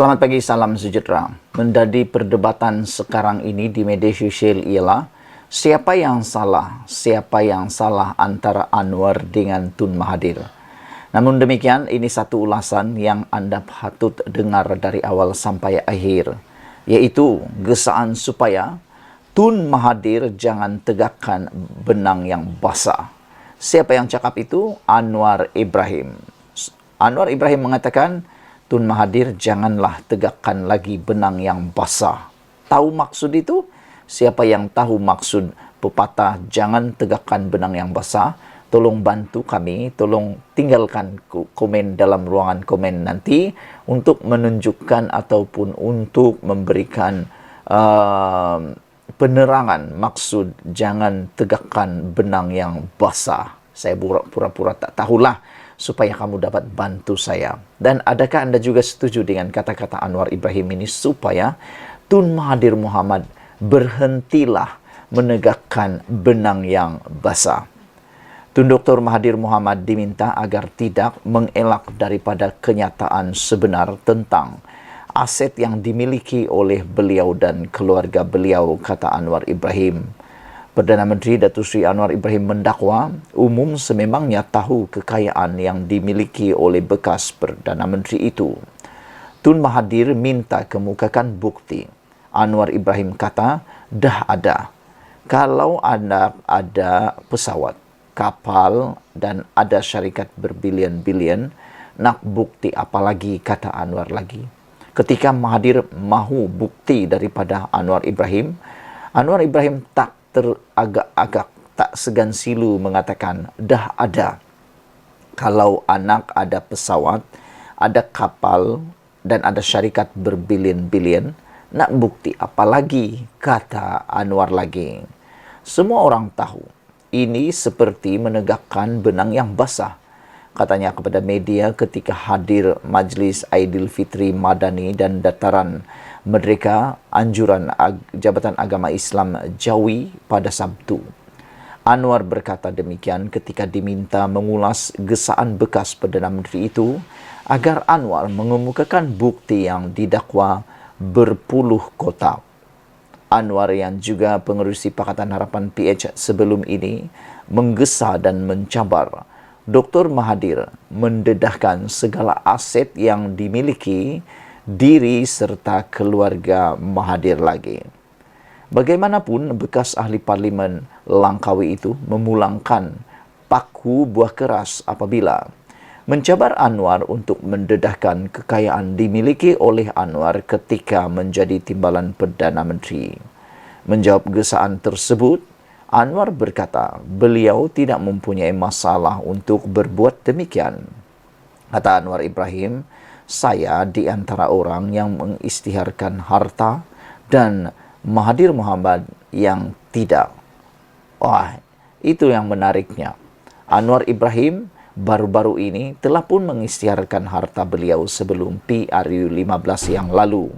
Selamat pagi, salam sejahtera. Menjadi perdebatan sekarang ini di media sosial ialah siapa yang salah antara Anwar dengan Tun Mahathir. Namun demikian, ini satu ulasan yang Anda patut dengar dari awal sampai akhir, yaitu gesaan supaya Tun Mahathir jangan tegakkan benang yang basah. Siapa yang cakap itu? Anwar Ibrahim. Anwar Ibrahim mengatakan, Tun Mahathir janganlah tegakkan lagi benang yang basah. Tahu maksud itu? Siapa yang tahu maksud pepatah jangan tegakkan benang yang basah, tolong bantu kami, tolong tinggalkan komen dalam ruangan komen nanti untuk menunjukkan ataupun untuk memberikan penerangan maksud jangan tegakkan benang yang basah. Saya pura-pura tak tahulah supaya kamu dapat bantu saya. Dan adakah Anda juga setuju dengan kata-kata Anwar Ibrahim ini supaya Tun Mahathir Mohamad berhentilah menegakkan benang yang basah? Tun Dr. Mahathir Mohamad diminta agar tidak mengelak daripada kenyataan sebenar tentang aset yang dimiliki oleh beliau dan keluarga beliau, kata Anwar Ibrahim. Perdana Menteri Datuk Seri Anwar Ibrahim mendakwa umum sememangnya tahu kekayaan yang dimiliki oleh bekas Perdana Menteri itu. Tun Mahathir minta kemukakan bukti. Anwar Ibrahim kata, dah ada. Kalau ada pesawat, kapal dan ada syarikat berbilion-bilion, nak bukti apa lagi, kata Anwar lagi. Ketika Mahathir mahu bukti daripada Anwar Ibrahim tak teragak-agak, tak segan silu mengatakan, dah ada. Kalau anak ada pesawat, ada kapal, dan ada syarikat berbilion-bilion, nak bukti apa lagi, kata Anwar lagi. Semua orang tahu, ini seperti menegakkan benang yang basah, katanya kepada media ketika hadir Majlis Aidilfitri Madani dan Dataran Merdeka Anjuran Jabatan Agama Islam Jawi pada Sabtu. Anwar berkata demikian ketika diminta mengulas gesaan bekas Perdana Menteri itu agar Anwar mengemukakan bukti yang didakwa berpuluh kotak. Anwar yang juga pengerusi Pakatan Harapan PH sebelum ini menggesa dan mencabar Dr. Mahathir mendedahkan segala aset yang dimiliki diri serta keluarga Mahathir lagi. Bagaimanapun, bekas ahli parlimen Langkawi itu memulangkan paku buah keras apabila mencabar Anwar untuk mendedahkan kekayaan dimiliki oleh Anwar ketika menjadi timbalan Perdana Menteri. Menjawab gesaan tersebut, Anwar berkata beliau tidak mempunyai masalah untuk berbuat demikian. Kata Anwar Ibrahim, saya di antara orang yang mengisytiharkan harta dan Mahathir Mohamad yang tidak. Wah, itu yang menariknya. Anwar Ibrahim baru-baru ini telah pun mengisytiharkan harta beliau sebelum PRU 15 yang lalu.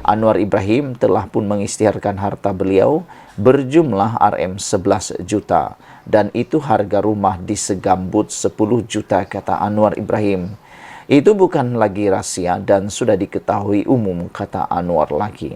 Anwar Ibrahim telah pun mengisytiharkan harta beliau berjumlah RM11 juta dan itu harga rumah di Segambut 10 juta, kata Anwar Ibrahim. Itu bukan lagi rahasia dan sudah diketahui umum, kata Anwar lagi.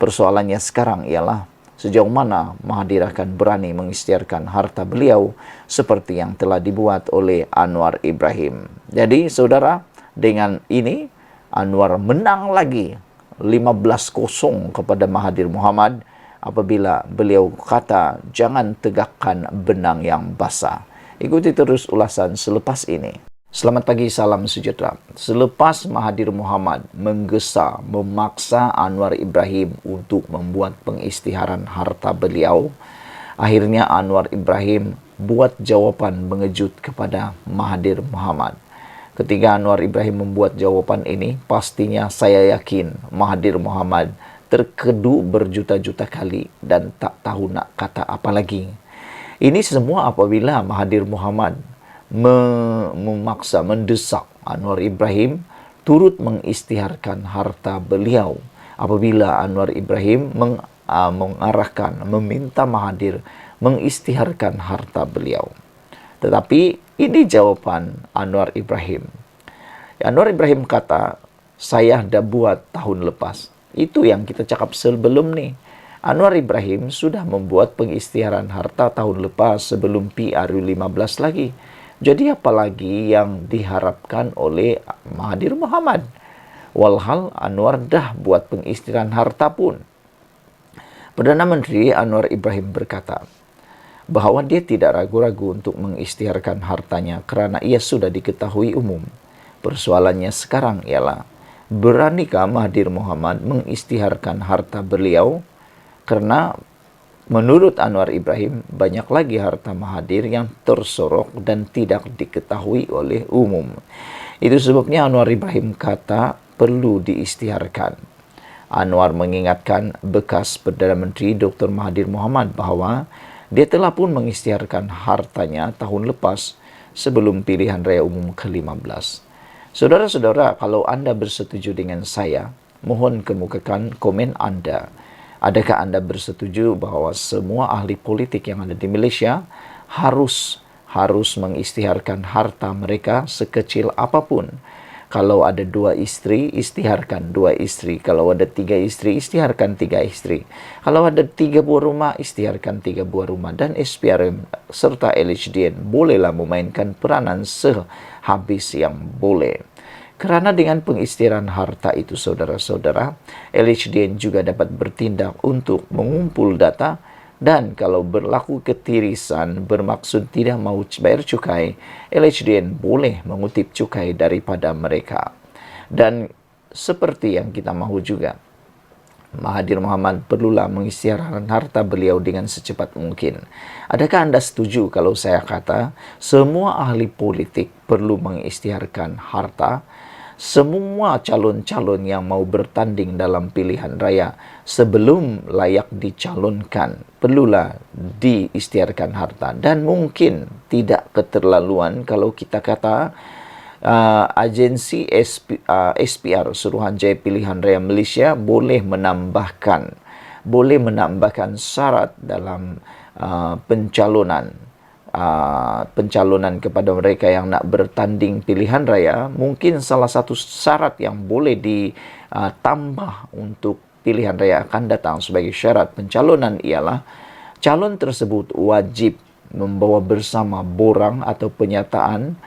Persoalannya sekarang ialah sejauh mana Mahathir akan berani mengisytiharkan harta beliau seperti yang telah dibuat oleh Anwar Ibrahim. Jadi saudara, dengan ini Anwar menang lagi 15-0 kepada Mahathir Mohamad apabila beliau kata jangan tegakkan benang yang basah. Ikuti terus ulasan selepas ini. Selamat pagi, salam sejahtera. Selepas Mahathir Mohamad menggesa memaksa Anwar Ibrahim untuk membuat pengisytiharan harta beliau, akhirnya Anwar Ibrahim buat jawapan mengejut kepada Mahathir Mohamad. Ketika Anwar Ibrahim membuat jawapan ini, pastinya saya yakin Mahathir Mohamad terkedu berjuta-juta kali dan tak tahu nak kata apa lagi. Ini semua apabila Mahathir Mohamad memaksa, mendesak Anwar Ibrahim turut mengisytiharkan harta beliau. Apabila Anwar Ibrahim mengarahkan, meminta Mahathir mengisytiharkan harta beliau. Tetapi ini jawaban Anwar Ibrahim. Anwar Ibrahim kata, saya dah buat tahun lepas. Itu yang kita cakap sebelum ni. Anwar Ibrahim sudah membuat pengisytiharan harta tahun lepas sebelum PRU15 lagi. Jadi apalagi yang diharapkan oleh Mahathir Mohamad? Walhal Anwar dah buat pengisytiharan harta pun. Perdana Menteri Anwar Ibrahim berkata bahawa dia tidak ragu-ragu untuk mengisytiharkan hartanya kerana ia sudah diketahui umum. Persoalannya sekarang ialah, beranikah Mahathir Mohamad mengisytiharkan harta beliau? Kerana menurut Anwar Ibrahim, banyak lagi harta Mahathir yang tersorok dan tidak diketahui oleh umum. Itu sebabnya Anwar Ibrahim kata perlu diisytiharkan. Anwar mengingatkan bekas Perdana Menteri Dr. Mahathir Mohamad bahawa dia telah pun mengisytiharkan hartanya tahun lepas sebelum pilihan raya umum ke-15. Saudara-saudara, kalau anda bersetuju dengan saya, mohon kemukakan komen anda. Adakah anda bersetuju bahawa semua ahli politik yang ada di Malaysia harus mengisytiharkan harta mereka sekecil apapun? Kalau ada 2 isteri, isytiharkan 2 isteri. Kalau ada 3 isteri, isytiharkan 3 isteri. Kalau ada 3 buah rumah, isytiharkan 3 buah rumah. Dan SPRM serta LHDN bolehlah memainkan peranan sehabis yang boleh. Kerana dengan pengisytiharan harta itu, saudara-saudara, LHDN juga dapat bertindak untuk mengumpul data, dan kalau berlaku ketirisan bermaksud tidak mahu bayar cukai, LHDN boleh mengutip cukai daripada mereka. Dan seperti yang kita mahu juga, Mahathir Mohamad perlulah mengisytiharkan harta beliau dengan secepat mungkin. Adakah anda setuju kalau saya kata semua ahli politik perlu mengisytiharkan harta? Semua calon-calon yang mau bertanding dalam pilihan raya sebelum layak dicalonkan perlulah diisytiharkan harta. Dan mungkin tidak keterlaluan kalau kita kata agensi SPR Suruhanjaya Pilihan Raya Malaysia boleh menambahkan syarat dalam pencalonan kepada mereka yang nak bertanding pilihan raya. Mungkin salah satu syarat yang boleh ditambah untuk pilihan raya akan datang sebagai syarat pencalonan ialah calon tersebut wajib membawa bersama borang atau penyataan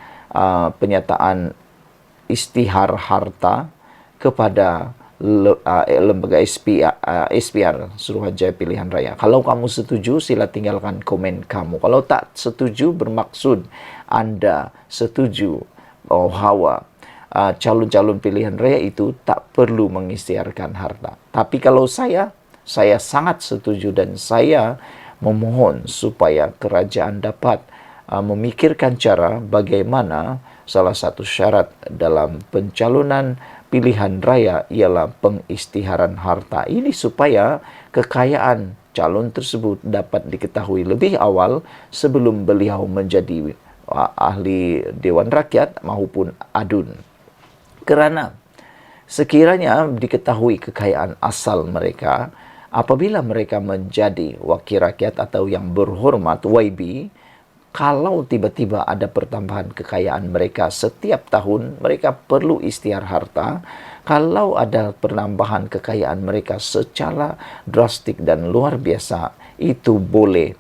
isytihar harta kepada lembaga SPR Suruhanjaya Pilihan Raya. Kalau kamu setuju, sila tinggalkan komen kamu. Kalau tak setuju, bermaksud anda setuju bahawa calon-calon pilihan raya itu tak perlu mengisytiharkan harta. Tapi kalau saya sangat setuju dan saya memohon supaya kerajaan dapat memikirkan cara bagaimana salah satu syarat dalam pencalonan pilihan raya ialah pengisytiharan harta ini supaya kekayaan calon tersebut dapat diketahui lebih awal sebelum beliau menjadi ahli Dewan Rakyat maupun ADUN. Kerana sekiranya diketahui kekayaan asal mereka, apabila mereka menjadi wakil rakyat atau yang berhormat YB, kalau tiba-tiba ada pertambahan kekayaan mereka setiap tahun, mereka perlu isytihar harta. Kalau ada penambahan kekayaan mereka secara drastik dan luar biasa, itu boleh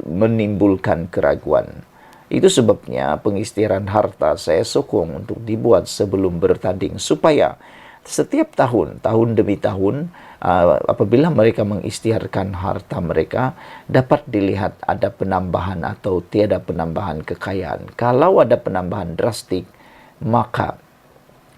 menimbulkan keraguan. Itu sebabnya pengisytiharan harta saya sokong untuk dibuat sebelum bertanding supaya setiap tahun demi tahun, apabila mereka mengisytiharkan harta mereka, dapat dilihat ada penambahan atau tiada penambahan kekayaan. Kalau ada penambahan drastik, maka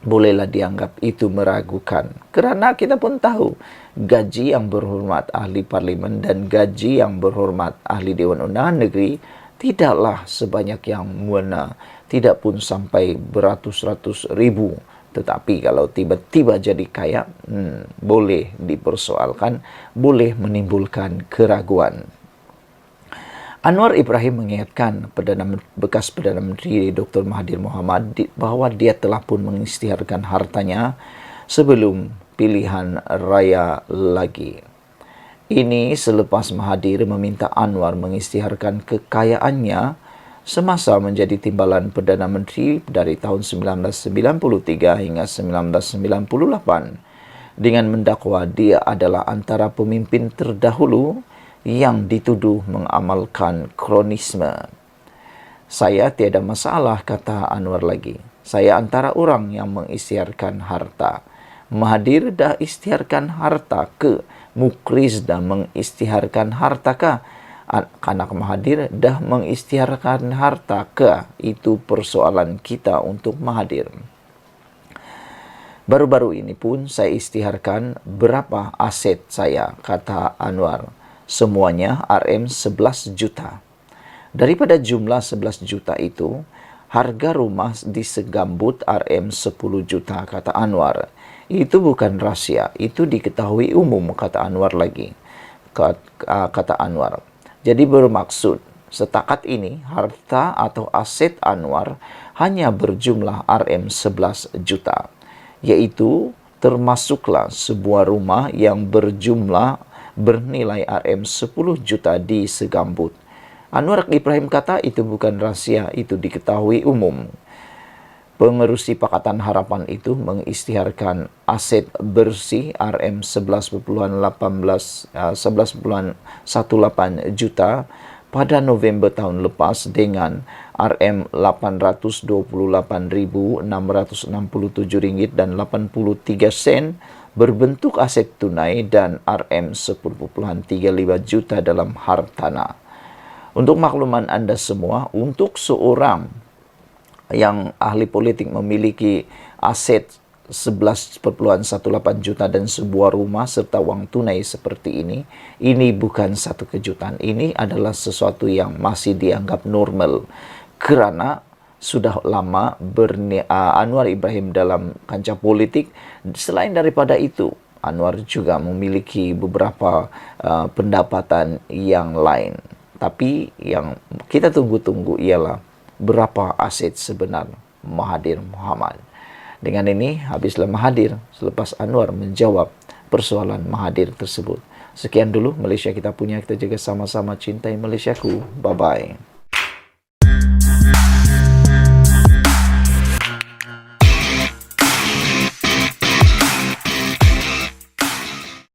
bolehlah dianggap itu meragukan. Kerana kita pun tahu, gaji yang berhormat ahli parlimen dan gaji yang berhormat ahli Dewan Undangan Negeri tidaklah sebanyak yang mana, tidak pun sampai beratus-ratus ribu. Tetapi kalau tiba-tiba jadi kaya, boleh dipersoalkan, boleh menimbulkan keraguan. Anwar Ibrahim mengingatkan bekas Perdana Menteri Dr. Mahathir Mohamad bahawa dia telah pun mengisytiharkan hartanya sebelum pilihan raya lagi. Ini selepas Mahathir meminta Anwar mengisytiharkan kekayaannya semasa menjadi timbalan Perdana Menteri dari tahun 1993 hingga 1998 dengan mendakwa dia adalah antara pemimpin terdahulu yang dituduh mengamalkan kronisme. Saya tiada masalah, kata Anwar lagi. Saya antara orang yang mengisytiharkan harta. Mahathir dah isytiharkan harta ke? Mukriz dah mengisytiharkan harta ke? Anak Mahathir dah mengisytiharkan harta ke? Itu persoalan kita untuk Mahathir. Baru-baru ini pun saya isytiharkan berapa aset saya, kata Anwar. Semuanya RM11 juta. Daripada jumlah 11 juta itu, harga rumah di Segambut RM10 juta, kata Anwar. Itu bukan rahsia, itu diketahui umum, kata Anwar lagi. Kata Anwar. Jadi bermaksud, setakat ini harta atau aset Anwar hanya berjumlah RM11 juta. Yaitu termasuklah sebuah rumah yang bernilai RM10 juta di Segambut. Anwar Ibrahim kata itu bukan rahasia, itu diketahui umum. Pengerusi Pakatan Harapan itu mengisytiharkan aset bersih RM11,18 juta pada November tahun lepas dengan RM828.667 berbentuk aset tunai dan RM10.35 juta dalam hartana. Untuk makluman Anda semua, untuk seorang yang ahli politik memiliki aset 11,18 juta dan sebuah rumah serta uang tunai seperti ini bukan satu kejutan. Ini adalah sesuatu yang masih dianggap normal kerana sudah lama Anwar Ibrahim dalam kancah politik. Selain daripada itu, Anwar juga memiliki beberapa pendapatan yang lain. Tapi yang kita tunggu-tunggu ialah berapa aset sebenar Mahathir Mohamad. Dengan ini, habislah Mahathir selepas Anwar menjawab persoalan Mahathir tersebut. Sekian dulu Malaysia kita punya, kita jaga sama-sama, cintai Malaysiaku. Bye-bye.